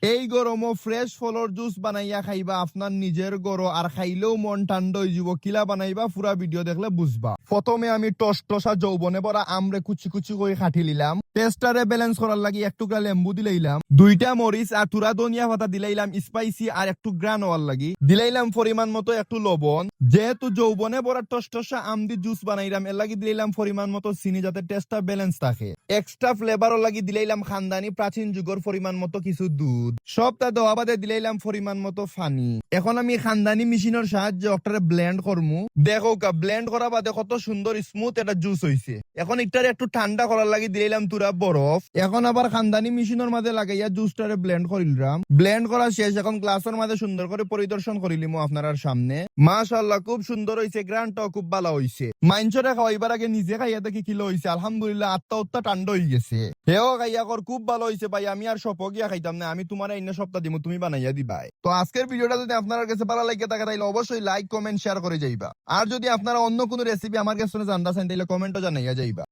এই গরমও fresh ফলর juice বানাইয়া খাইবা আপনার নিজের গরো আর খাইলেও মন ঠান্ডা হয়ে যাব। কিলা বানাইবা পুরা ভিডিও দেখলে বুঝবা। প্রথমে আমি টসটসা যৌবনে বড়া আমরে কুচি কুচি করে খাটি লিলাম। টেস্টারে ব্যালেন্স করার লাগি এক টুকরা লেম্বু দিলাইলাম, 2টা মরিচ আর তুরা ধনিয়া পাতা দিলাইলাম স্পাইসি আর একটু গ্রান হওয়ার লাগি, দিলাইলাম পরিমাণ মতো একটু লবণ। যেহেতু যৌবনে বড়া টসটসা আম দি জুস বানাইলাম এর লাগি দিলাইলাম পরিমাণ মতো চিনি যাতে টেস্টটা ব্যালেন্স থাকে। এক্সট্রা ফ্লেভারও লাগি দিলাইলাম খানদানি প্রাচীন যুগের পরিমাণ মতো কিছু দুধ। সবটা দেওয়া বাদে দিলাইলাম পরিমাণ মতো পানি। এখন আমি খানদানি মেশিনের সাহায্যে ওটারে ব্লেন্ড করমু। দেখো ব্লেন্ড করা বাদে কত সুন্দর স্মুথ এটা জুস হইছে। এখন একটারে একটু ঠান্ডা করার লাগি দিলাইলাম তুরা বরফ। এখন আবার খানদানি মেশিনের মাঝে লাগাইয়া জুসটারে ব্লেন্ড করিলাম। ব্লেন্ড করা শেষ, এখন গ্লাসের মাঝে সুন্দর করে পরিদর্শন করিলিম আপনার সামনে। মাশাআল্লাহ খুব সুন্দর হইছে, গ্রানটাও খুব ভালো হইছে। মাইনচরে খাওয়াইবার আগে নিজে খাইয়া দেখি কিলো হইছে। আলহামদুলিল্লাহ আত্মা উত্তা ঠান্ডা হয়ে গেছে। হেও খাইয়া কর খুব ভালো হইছে ভাই, আমি আর সপকিয়া খাইতাম না, আমি তোমার অন্য সপ্তাহ দিমু, তুমি বানাইয়া দিবাই। তো আজকের ভিডিওটা যদি আপনার কাছে ভালো লাগে থাকে তাহলে অবশ্যই লাইক কমেন্ট শেয়ার করে যাইবা। আর যদি আপনারা অন্য কোনো রেসিপি আমার কাছে জানতে চান তাহলে কমেন্টও জানাইয়া যাইবা।